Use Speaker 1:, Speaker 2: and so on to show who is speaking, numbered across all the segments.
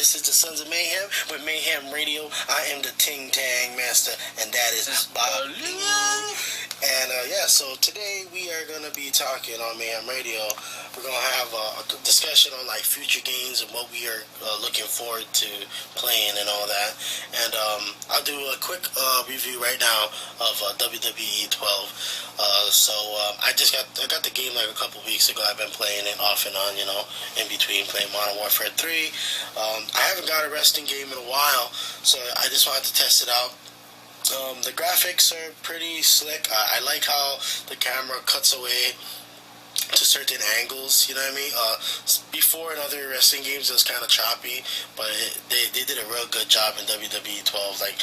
Speaker 1: This is the Sons of Mayhem with Mayhem Radio. I am the Ting Tang Master, and that is Baloo. And so today we are going to be talking on Mayhem Radio. We're going to have a discussion on like future games and what we are looking forward to playing and all that. And I'll do a quick review right now of wwe12. I got the game like a couple weeks ago. I've been playing it off and on, in between playing Modern Warfare 3. I haven't got a wrestling game in a while, so I just wanted to test it out. The graphics are pretty slick. I like how the camera cuts away to certain angles, you know what I mean? Before in other wrestling games it was kind of choppy, but they did a real good job in WWE12. Like,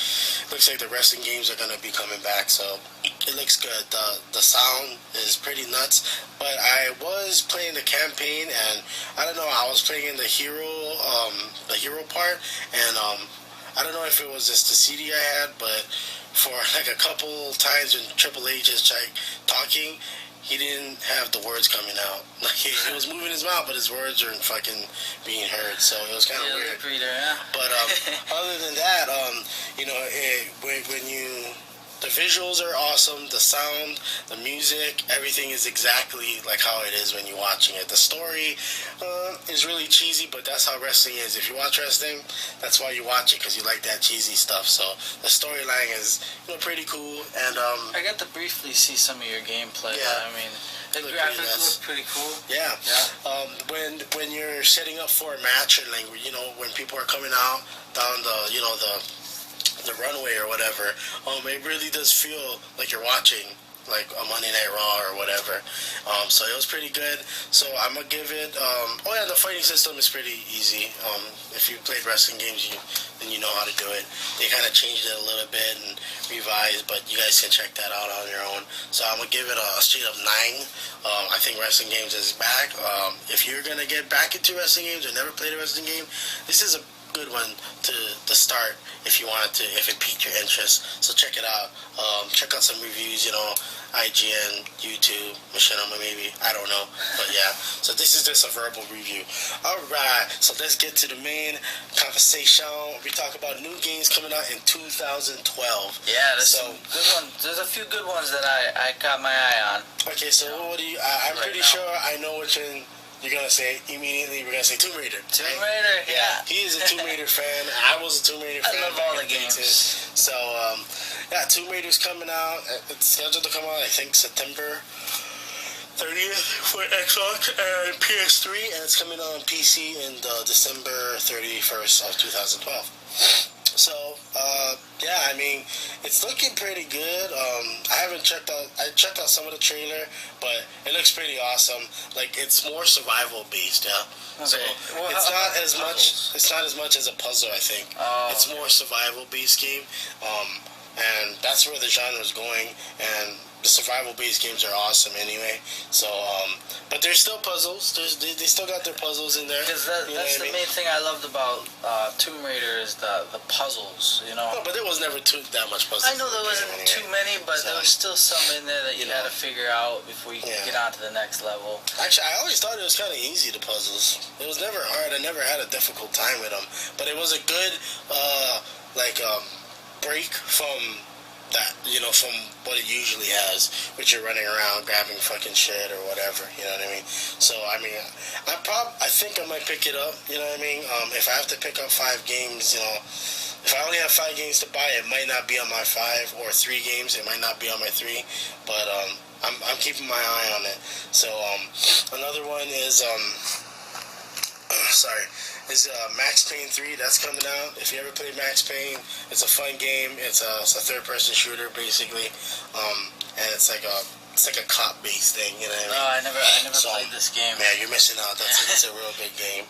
Speaker 1: looks like the wrestling games are going to be coming back, so it looks good. The sound is pretty nuts, but I was playing the campaign, and I don't know, I was playing the hero part, and I don't know if it was just the CD I had, but for like a couple times when Triple H is like talking, he didn't have the words coming out. Like he was moving his mouth, but his words aren't fucking being heard. So it was kind of weird.
Speaker 2: Yeah.
Speaker 1: But other than that, the visuals are awesome. The sound, the music, everything is exactly like how it is when you're watching it. The story is really cheesy, but that's how wrestling is. If you watch wrestling, that's why you watch it, because you like that cheesy stuff. So the storyline is pretty cool. And
Speaker 2: I got to briefly see some of your gameplay.
Speaker 1: Yeah.
Speaker 2: I mean, the graphics look pretty cool.
Speaker 1: Yeah. When you're setting up for a match, and like when people are coming out down the runway or whatever, it really does feel like you're watching like a Monday Night Raw or whatever. So it was pretty good. So I'm gonna give it. The fighting system is pretty easy. If you played wrestling games, then you know how to do it. They kind of changed it a little bit and revised, but you guys can check that out on your own. So I'm gonna give it a straight up 9. I think wrestling games is back. If you're gonna get back into wrestling games or never played a wrestling game, this is a good one to start if you wanted to, if it piqued your interest. So check it out. Check out some reviews, IGN, YouTube, Machinima maybe, I don't know, but yeah. So this is just a verbal review. Alright, so let's get to the main conversation. We talk about new games coming out in 2012.
Speaker 2: Yeah, there's some good ones. There's a few good ones that I got my eye on.
Speaker 1: Okay, so what do you, I'm right pretty now. Sure I know which one you're going to say immediately. We're going to say Tomb Raider.
Speaker 2: Tomb Raider, yeah.
Speaker 1: He is a Tomb Raider fan. I was a Tomb Raider fan.
Speaker 2: I love all the games.
Speaker 1: So, Tomb Raider's coming out. It's scheduled to come out, I think, September 30th for Xbox and PS3, and it's coming out on PC in December 31st of 2012. So, I mean, it's looking pretty good. I checked out some of the trailer, but it looks pretty awesome. Like, it's more survival based, yeah. Okay. So it's not as much as a puzzle, I think. It's more survival based game. And that's where the genre is going, and the survival-based games are awesome anyway. So, but there's still puzzles. They still got their puzzles in there.
Speaker 2: Because that's the main thing I loved about Tomb Raider is the puzzles,
Speaker 1: No, but there was never that much puzzles.
Speaker 2: I know there wasn't too many, but there was still some in there that you had to figure out before you could get on to the next level.
Speaker 1: Actually, I always thought it was kind of easy, the puzzles. It was never hard. I never had a difficult time with them. But it was a good, break from that, from what it usually has, which you're running around grabbing fucking shit or whatever, you know what I mean? So, I mean, I think I might pick it up, you know what I mean? If I have to pick up 5 games, if I only have 5 games to buy, it might not be on my 5, or 3 games, it might not be on my 3, but I'm keeping my eye on it. So, another one is, is Max Payne 3. That's coming out. If you ever played Max Payne, it's a fun game. It's a third-person shooter, basically, and it's like a cop-based thing. You know what I mean?
Speaker 2: No, I never played this game.
Speaker 1: Man, you're missing out. It's a real big game.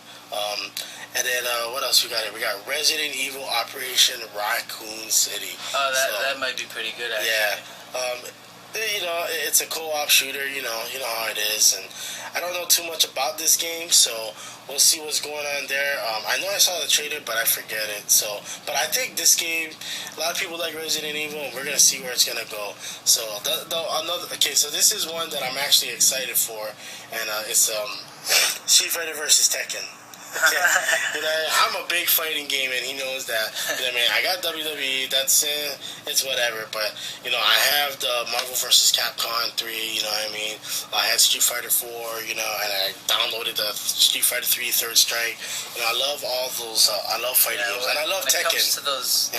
Speaker 1: And then what else we got here? We got Resident Evil Operation Raccoon City.
Speaker 2: Oh, that might be pretty good, actually.
Speaker 1: Yeah. It's a co-op shooter, you know how it is, and I don't know too much about this game, so we'll see what's going on there. I know I saw the trailer, but I forget it, but I think this game, a lot of people like Resident Evil, and we're going to see where it's going to go. So, so this is one that I'm actually excited for, and it's Street Fighter versus Tekken. You know, I'm a big fighting game, and he knows that. You know what I mean? I got WWE. That's it. It's whatever. But you know, I have the Marvel vs. Capcom 3. You know what I mean? I had Street Fighter 4. You know, and I downloaded the Street Fighter 3 Third Strike. You know, I love all those. I love fighting games, and I love Tekken.
Speaker 2: When it comes to those,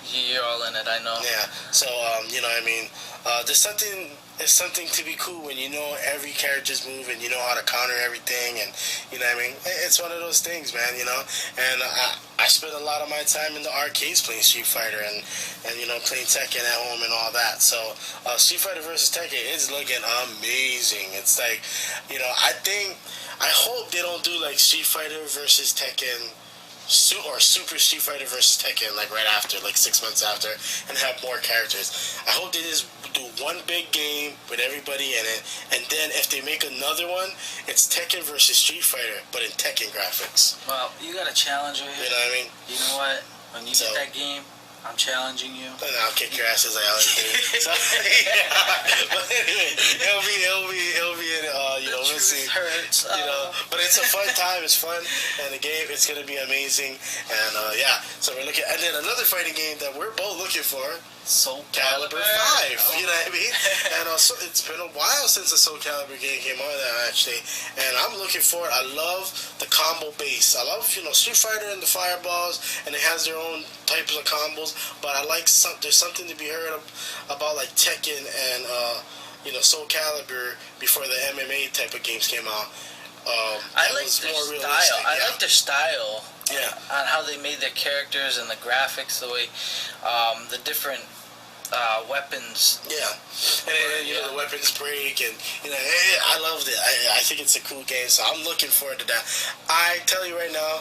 Speaker 2: you're all in it. I know.
Speaker 1: Yeah. So you know what I mean? There's something. It's something to be cool when you know every character's move and you know how to counter everything, and you know what I mean. It's one of those things, man. You know, and I spend a lot of my time in the arcades playing Street Fighter and you know playing Tekken at home and all that. So Street Fighter versus Tekken is looking amazing. It's like, you know, I hope they don't do like Street Fighter versus Tekken. Or Super Street Fighter versus Tekken, like right after, like 6 months after, and have more characters. I hope they just do one big game with everybody in it, and then if they make another one, it's Tekken versus Street Fighter, but in Tekken graphics.
Speaker 2: Well, you got a challenger here.
Speaker 1: You know what I mean?
Speaker 2: You know what? When you get that game, I'm challenging you.
Speaker 1: And I'll kick your ass as I always do. So, yeah. But anyway, it'll be in, you know, we'll see.
Speaker 2: Hurts.
Speaker 1: You know, but it's a fun time. It's fun, and the game, it's gonna be amazing. And yeah, so we're looking. And then another fighting game that we're both looking for. Soul Calibur 5, you know what I mean? And so it's been a while since the Soul Calibur game came out, actually, and I'm looking for it. I love the combo base. I love, you know, Street Fighter and the fireballs, and it has their own types of combos, but I like there's something to be heard about like Tekken and, you know, Soul Calibur before the MMA type of games came out.
Speaker 2: I like their style. I like their style.
Speaker 1: Yeah.
Speaker 2: On how they made their characters and the graphics, the way, the different weapons.
Speaker 1: Yeah, and you know, the weapons break, and you know, I loved it. I think it's a cool game, so I'm looking forward to that. I tell you right now,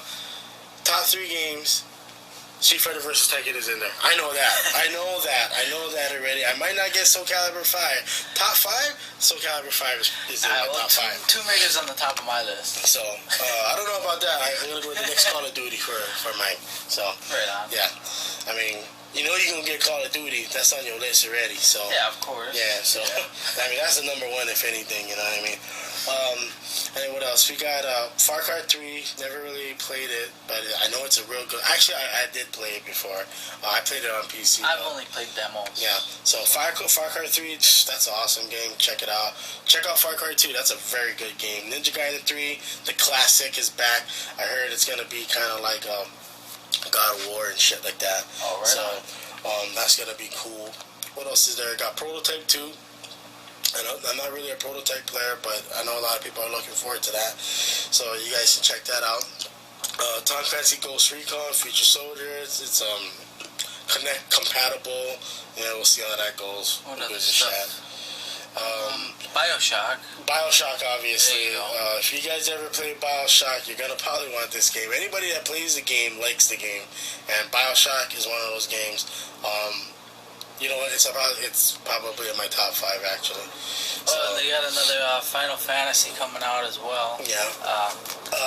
Speaker 1: top 3 games, Street Fighter vs. Tekken is in there. I know that. I know that already. I might not get Soul Calibur 5. Top 5? Soul Calibur 5 is in my top 5.
Speaker 2: Tomb Raider's on the top of my list.
Speaker 1: So, I don't know about that. I'm going to go with the next Call of Duty for mine. So,
Speaker 2: right on.
Speaker 1: Yeah. I mean, you know you're going to get Call of Duty. That's on your list already. So
Speaker 2: yeah, of course.
Speaker 1: Yeah, so, I mean, that's the number 1, if anything, you know what I mean? And then what else? We got Far Cry 3. Never really played it, but I know it's a real good. Actually, I did play it before. I played it on PC.
Speaker 2: I've only played demos.
Speaker 1: Yeah. So Far Cry 3, that's an awesome game. Check it out. Check out Far Cry 2. That's a very good game. Ninja Gaiden 3, the classic, is back. I heard it's gonna be kind of like God of War and shit like that.
Speaker 2: Oh, right.
Speaker 1: So that's gonna be cool. What else is there? Got Prototype 2. I'm not really a Prototype player, but I know a lot of people are looking forward to that. So you guys can check that out. Tom Clancy Ghost Recon, Future Soldiers. It's Connect compatible. Yeah, we'll see how that goes.
Speaker 2: What other stuff? Bioshock,
Speaker 1: obviously.
Speaker 2: You
Speaker 1: if you guys ever played Bioshock, you're gonna probably want this game. Anybody that plays the game likes the game, and Bioshock is one of those games. You know what? It's probably in my top 5 actually. So,
Speaker 2: they got another Final Fantasy coming out as well.
Speaker 1: Yeah.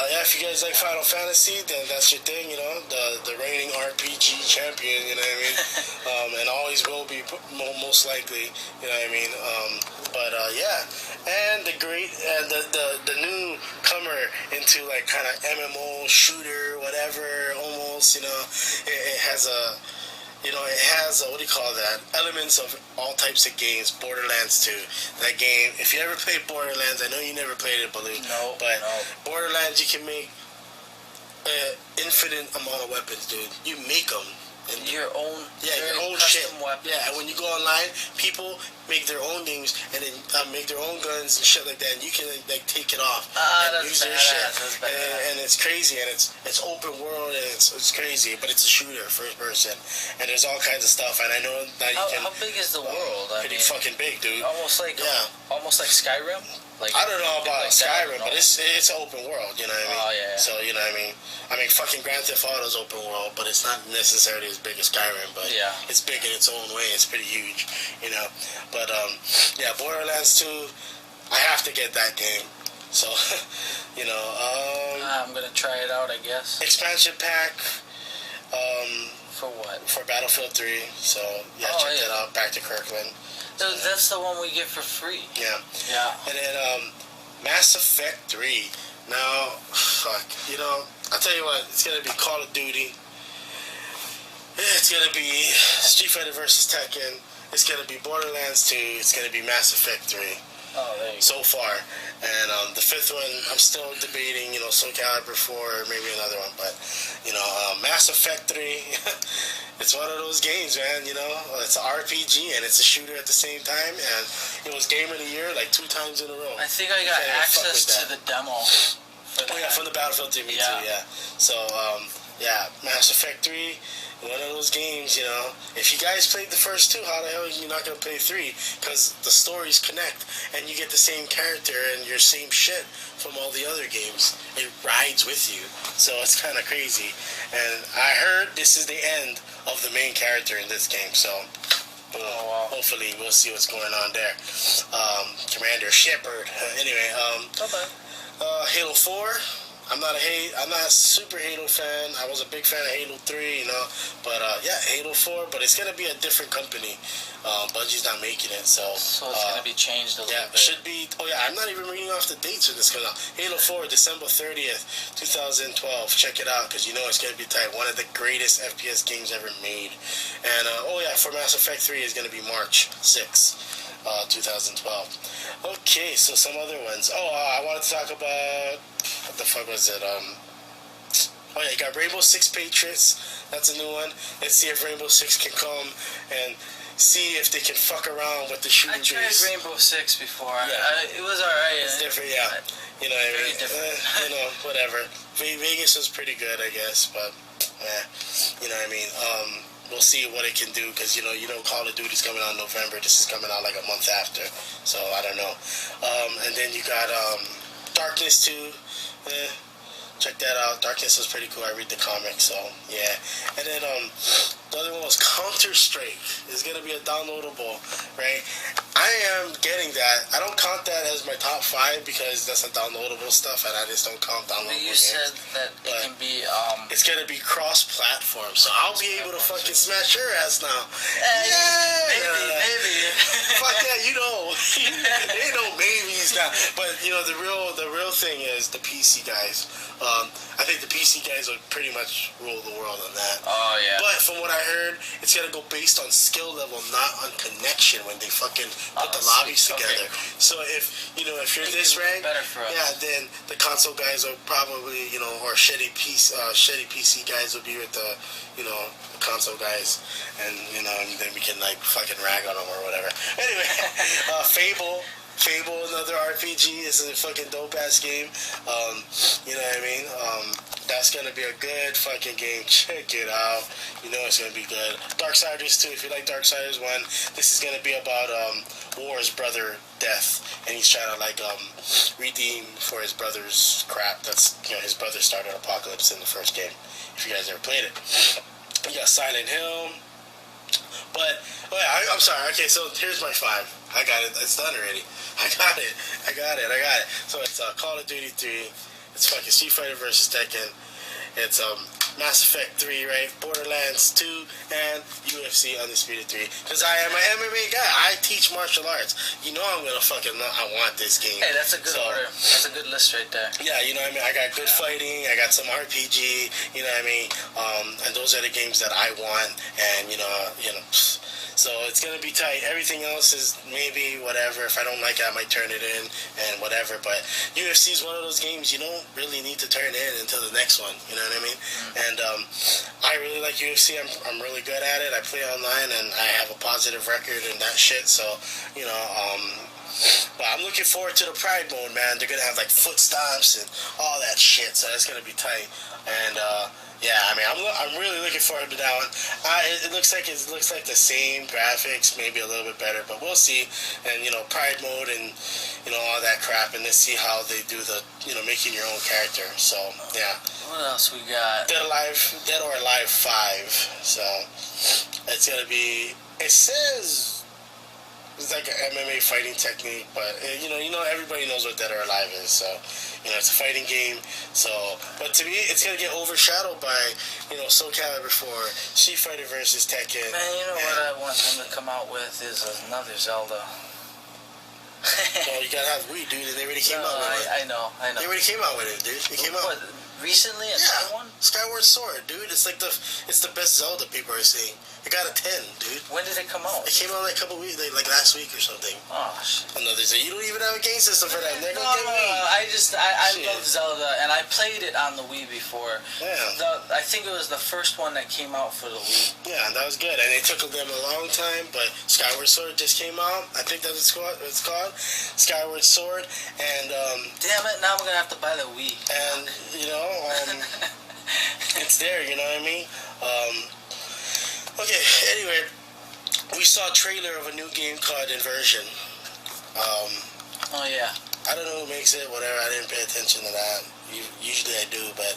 Speaker 1: Yeah. If you guys like Final Fantasy, then that's your thing. You know, the reigning RPG champion. You know what I mean? And always will be, most likely. You know what I mean? But yeah, and the newcomer into like kind of MMO shooter, whatever. Almost, you know, it has a. You know, it has, what do you call that, elements of all types of games. Borderlands 2. That game, if you ever played Borderlands, I know you never played it, Baloo.
Speaker 2: No.
Speaker 1: Borderlands, you can make an infinite amount of weapons, dude. You make them.
Speaker 2: And your own
Speaker 1: shit.
Speaker 2: Weapons.
Speaker 1: Yeah, and when you go online, people make their own games and then make their own guns and shit like that, and you can like take it off and use their shit. And it's crazy, and it's open world, and it's crazy, but it's a shooter, first person, and there's all kinds of stuff. And I know that you can.
Speaker 2: How big is the world?
Speaker 1: Pretty fucking big, dude.
Speaker 2: Almost like Skyrim. Like,
Speaker 1: I don't know about
Speaker 2: like
Speaker 1: Skyrim, but it's an open world, you know what I mean?
Speaker 2: Oh, yeah.
Speaker 1: So, you know what I mean? I mean, fucking Grand Theft Auto's open world, but it's not necessarily as big as Skyrim, but
Speaker 2: yeah,
Speaker 1: it's big in its own way. It's pretty huge, you know? But, yeah, Borderlands 2, I have to get that game. So, you know,
Speaker 2: I'm gonna try it out, I guess.
Speaker 1: Expansion pack,
Speaker 2: for what?
Speaker 1: For Battlefield 3, so, yeah, check that out. Back to Kirkland.
Speaker 2: That's the one we get for free.
Speaker 1: Yeah.
Speaker 2: Yeah.
Speaker 1: And then Mass Effect 3. Now, fuck, you know, I'll tell you what, it's gonna be Call of Duty. It's gonna be Street Fighter versus Tekken. It's gonna be Borderlands 2. It's gonna be Mass Effect 3.
Speaker 2: Oh, there you go.
Speaker 1: So far, and the fifth one I'm still debating. Soul Calibur 4 or maybe another one, but Mass Effect 3. It's one of those games, man. It's an RPG and it's a shooter at the same time, and it was Game of the Year like 2 times in a row.
Speaker 2: I think I got access to the demo.
Speaker 1: From the Battlefield team, me too, yeah. So, Mass Effect 3, one of those games, If you guys played the first 2, how the hell are you not going to play 3? Because the stories connect, and you get the same character and your same shit from all the other games. It rides with you, so it's kind of crazy. And I heard this is the end of the main character in this game, so... hopefully we'll see what's going on there. Commander Shepard. Anyway, Halo 4. I'm not a super Halo fan. I was a big fan of Halo 3, but Halo 4. But it's gonna be a different company. Bungie's not making it, so
Speaker 2: it's gonna be changed a little bit.
Speaker 1: Should be. I'm not even reading off the dates when this comes out. Halo 4, December 30th, 2012. Check it out, because it's gonna be tight. One of the greatest FPS games ever made. And for Mass Effect 3 is gonna be March 6th. 2012. Okay, so some other ones. I wanted to talk about, what the fuck was it? You got Rainbow Six Patriots. That's a new one. Let's see if Rainbow Six can come and see if they can fuck around with the shooting base.
Speaker 2: I tried Rainbow Six before. Yeah. It was alright.
Speaker 1: It's different, yeah.
Speaker 2: Very different.
Speaker 1: Whatever. Vegas was pretty good, I guess, but we'll see what it can do, because Call of Duty's coming out in November. This is coming out like a month after, so I don't know. And then you got Darkness 2. Check that out. Darkness was pretty cool. I read the comic, so yeah. And then the other one was Counter-Strike. It's gonna be a downloadable, right? I am getting that. I don't count that as my top 5 because that's a downloadable stuff, and I just don't count downloadable games.
Speaker 2: You said that it can be.
Speaker 1: It's gonna be cross-platform, so I'll be able to fucking smash your ass now.
Speaker 2: Maybe.
Speaker 1: Fuck that, there ain't no maybes now. But the real thing is the PC guys. I think the PC guys would pretty much rule the world on that.
Speaker 2: Oh yeah.
Speaker 1: But from what I heard, it's gonna go based on skill level, not on connection. When they fucking put the lobbies together. Okay. So if you're this rank, then the console guys are probably or shitty PC guys will be with the the console guys, and then we can like fucking rag on them or whatever. Anyway, Fable, another RPG. This is a fucking dope ass game. That's gonna be a good fucking game. Check it out. It's gonna be good. Darksiders 2. If you like Darksiders 1, this is gonna be about War's brother death, and he's trying to redeem for his brother's crap. That's his brother started Apocalypse in the first game. If you guys ever played it, you got Silent Hill. But I'm sorry. Okay, so here's my 5. I got it. It's done already. I got it. So it's Call of Duty 3. It's fucking Street Fighter versus Tekken. It's Mass Effect 3, right? Borderlands 2 and UFC Undisputed 3. Because I am an MMA guy. I teach martial arts. I'm gonna I want this game.
Speaker 2: Hey, that's a good order. That's a good list right there.
Speaker 1: Yeah, I got good fighting. I got some RPG. And those are the games that I want. And so it's gonna be tight. Everything else is maybe whatever. If I don't like it, I might turn it in and whatever. But UFC is one of those games you don't really need to turn in until the next one. You know what I mean? And I really like UFC. I'm really good at it. I play online and I have a positive record and that shit. So but I'm looking forward to the Pride mode, man. They're gonna have foot stomps and all that shit. So that's gonna be tight. And I'm really looking forward to that one. It looks like the same graphics, maybe a little bit better, but we'll see. And Pride mode and all that crap, and let's see how they do the making your own character. So yeah.
Speaker 2: What else we got?
Speaker 1: Dead or Alive 5. So it's gonna be. It says. It's like an MMA fighting technique, but everybody knows what Dead or Alive is, so it's a fighting game. So, but to me, it's gonna get overshadowed by Soul Calibur 4, Street Fighter versus Tekken.
Speaker 2: Man, what I want them to come out with is another Zelda.
Speaker 1: Well, you gotta have Wii, dude, and they already came out with it.
Speaker 2: I know.
Speaker 1: They already came out with it, dude. They came out.
Speaker 2: Recently, another one?
Speaker 1: Skyward Sword, dude. It's the best Zelda people are saying. It got a 10, dude.
Speaker 2: When did it come out?
Speaker 1: It came out like a couple weeks, like last week or something.
Speaker 2: Oh shit.
Speaker 1: Another say you don't even have a game system for that. They're
Speaker 2: No,
Speaker 1: gonna get me.
Speaker 2: I love Zelda, and I played it on the Wii before.
Speaker 1: Yeah.
Speaker 2: I think it was the first one that came out for the Wii.
Speaker 1: Yeah, that was good, and it took them a long time, but Skyward Sword just came out. I think that's what it's called, Skyward Sword, and
Speaker 2: damn it! Now I'm gonna have to buy the Wii.
Speaker 1: And it's there. You know what I mean? Okay. Anyway, we saw a trailer of a new game called Inversion.
Speaker 2: Oh yeah.
Speaker 1: I don't know who makes it. Whatever. I didn't pay attention to that. Usually I do, but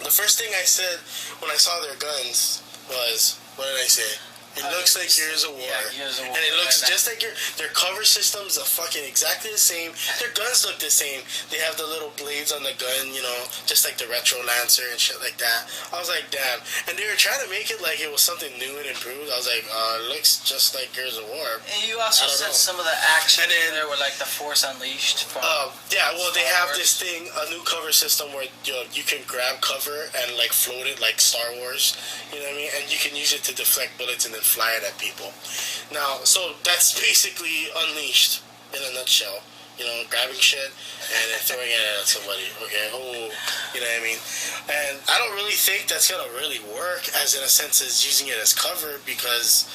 Speaker 1: the first thing I said when I saw their guns was, what did I say? It looks like Gears of War.
Speaker 2: Yeah, Gears of War.
Speaker 1: And it looks just like their cover systems are fucking exactly the same. Their guns look the same. They have the little blades on the gun, just like the Retro Lancer and shit like that. I was like, damn. And they were trying to make it like it was something new and improved. I was like, it looks just like Gears of War.
Speaker 2: And you also said some of the action there were like the Force Unleashed from
Speaker 1: yeah, well, they
Speaker 2: Star
Speaker 1: have
Speaker 2: Wars.
Speaker 1: this thing, a new cover system where you can grab cover and like float it like Star Wars, you know what I mean? And you can use it to deflect bullets and then fly it at people. Now, so that's basically Unleashed in a nutshell. Grabbing shit and then throwing it at somebody. Okay, you know what I mean? And I don't really think that's gonna really work as in a sense as using it as cover because,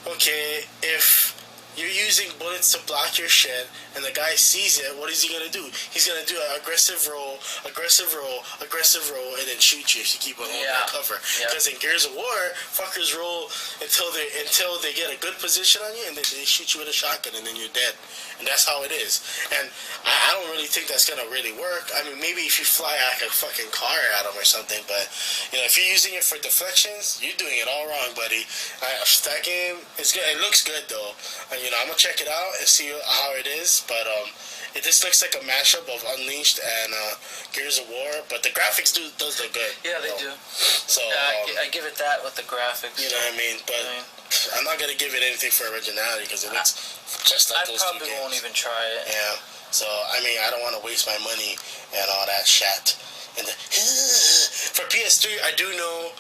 Speaker 1: okay, if you're using bullets to block your shit, and the guy sees it, what is he gonna do? He's gonna do an aggressive roll, and then shoot you if you keep on holding that cover. Because in Gears of War, fuckers roll until they get a good position on you, and then they shoot you with a shotgun, and then you're dead. And that's how it is. And I don't really think that's gonna really work. I mean, maybe if you fly like a fucking car at them or something, but if you're using it for deflections, you're doing it all wrong, buddy. That game is good. It looks good though. I'm gonna check it out and see how it is, but it just looks like a mashup of Unleashed and Gears of War, but the graphics does look good.
Speaker 2: Yeah, they do.
Speaker 1: So
Speaker 2: I give it that with the graphics.
Speaker 1: You know what I mean? But I'm not gonna give it anything for originality because it looks just like those two games.
Speaker 2: I probably won't even try it.
Speaker 1: Yeah. So I don't want to waste my money and all that shit. And for PS3, I do know.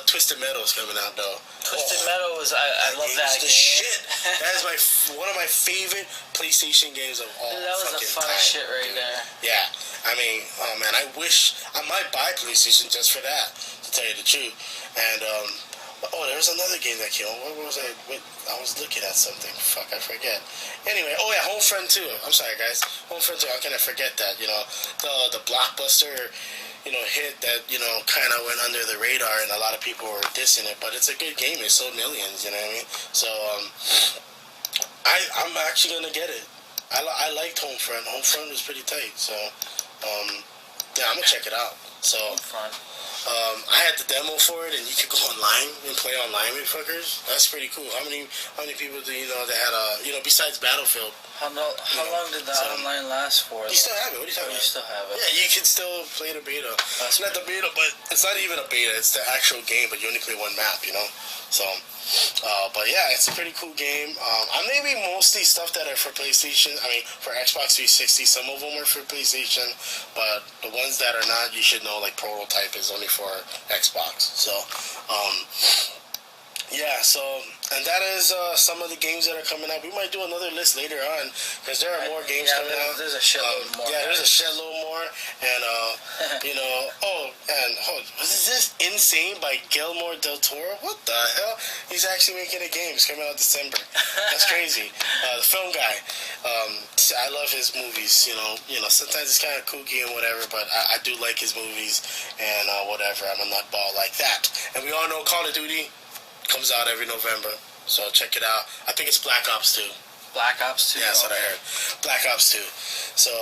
Speaker 1: Twisted Metal is coming out though.
Speaker 2: Twisted Metal is I love that game.
Speaker 1: Shit. That is one of my favorite PlayStation games of all.
Speaker 2: That was the fun shit right there.
Speaker 1: Yeah, I mean, oh man, I wish I might buy PlayStation just for that. To tell you the truth, and there was another game that came out. What was I? I was looking at something. Fuck, I forget. Anyway, Homefront 2. I'm sorry, guys. Homefront 2. How can I forget that? The blockbuster. Hit that, kind of went under the radar and a lot of people were dissing it, but it's a good game. It sold millions, you know what I mean? So, I'm actually going to get it. I liked Homefront. Homefront was pretty tight, so, yeah, I'm going to check it out. So,
Speaker 2: Homefront.
Speaker 1: I had the demo for it, and you could go online and play online with fuckers. That's pretty cool. How many people do you know that had besides Battlefield?
Speaker 2: How long did the online last for?
Speaker 1: You still have it. What are you talking about?
Speaker 2: You still have it.
Speaker 1: Yeah, you can still play the beta. It's not the beta, but it's not even a beta. It's the actual game, but you only play one map, So, but yeah, it's a pretty cool game. I'm naming mostly stuff that are for PlayStation. I mean, for Xbox 360. Some of them are for PlayStation, but the ones that are not, you should know, like Prototype is only for Xbox. So, yeah, and that is some of the games that are coming out. We might do another list later on, because there are more games coming out.
Speaker 2: There's a shitload more.
Speaker 1: Yeah, there's a shitload more, and, was this Insane by Guillermo del Toro? What the hell? He's actually making a game. It's coming out December. That's crazy. The film guy. I love his movies, sometimes it's kind of kooky and whatever, but I do like his movies, and whatever. I'm a nutball like that. And we all know Call of Duty comes out every November, so check it out. I think it's Black Ops 2.
Speaker 2: Black Ops 2?
Speaker 1: Yeah, that's what I heard. Black Ops 2. So,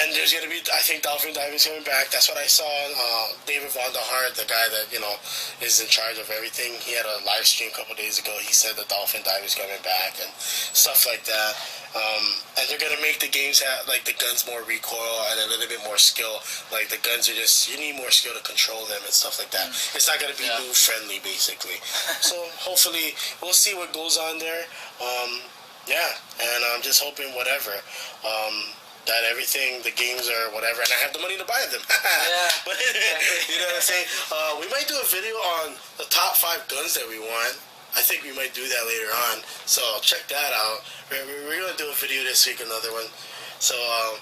Speaker 1: and there's going to be, I think Dolphin Diving's coming back. That's what I saw. David Von der Hart, the guy that, is in charge of everything, he had a live stream a couple days ago. He said the Dolphin Diving's coming back and stuff like that. And they're going to make the games have, like, the guns more recoil and a little bit more skill. Like, the guns are just, you need more skill to control them and stuff like that. It's not going to be noob friendly, basically. So, hopefully, we'll see what goes on there. Yeah, and I'm just hoping whatever. that everything, the games are whatever, and I have the money to buy them.
Speaker 2: Yeah.
Speaker 1: But you know what I'm saying? We might do a video on the top 5 guns that we want. I think we might do that later on. So check that out. We're gonna do a video this week, another one. So,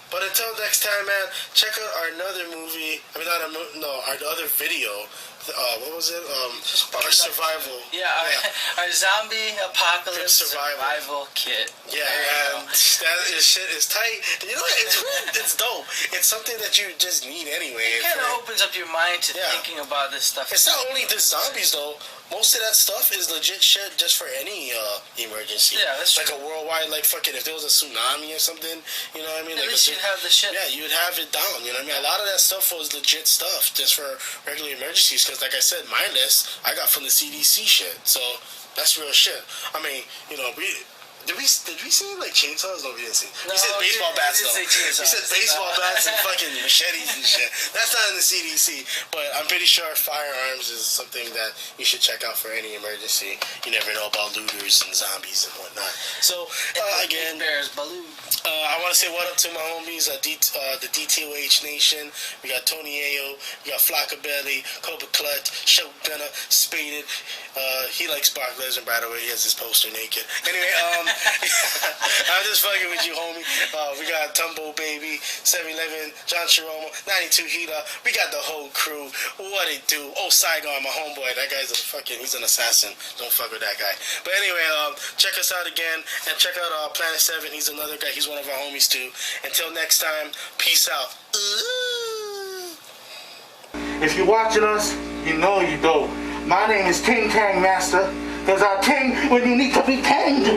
Speaker 1: but until next time, man, check out our another movie. I mean, our other video. What was it? Our survival.
Speaker 2: Yeah, our zombie apocalypse survival kit.
Speaker 1: Yeah, and that shit is tight. You know, it's dope. It's something that you just need anyway.
Speaker 2: It kind of opens up your mind to thinking about this stuff.
Speaker 1: It's not only the zombies though. Most of that stuff is legit shit just for any emergency.
Speaker 2: Yeah, that's
Speaker 1: like
Speaker 2: true.
Speaker 1: a worldwide, like fucking, if there was a tsunami or something, you know what I mean?
Speaker 2: At
Speaker 1: Like
Speaker 2: least you'd have the shit.
Speaker 1: Yeah, you'd have it down, you know what I mean? A lot of that stuff was legit stuff just for regular emergencies, because like I said, my list, I got from the CDC shit, so that's real shit. I mean, you know, Did we see like chainsaws? No, we didn't see.
Speaker 2: No,
Speaker 1: we said baseball bats though. We said baseball bats and fucking machetes and shit. That's not in the CDC, but I'm pretty sure firearms is something that you should check out for any emergency. You never know about looters and zombies and whatnot. So again,
Speaker 2: bears, balloon.
Speaker 1: I want to say what up to my homies, the DTOH Nation. We got Tony Ayo, we got Flockabelly, Cobra Clutch, Shotgunner, Spaded. He likes Brock Lesnar, by the way. He has his poster naked. Anyway, I'm just fucking with you, homie. We got Tumbo Baby, 7-Eleven, John Chiromo, 92 Heater. We got the whole crew. What it do? Oh, Saigon, my homeboy. That guy's he's an assassin. Don't fuck with that guy. But anyway, check us out again, and check out Planet 7. He's another guy. He's one of our homies too. Until next time, peace out. If you're watching us, you know you dope. My name is Ting Tang Master, because I ting when you need to be tanged.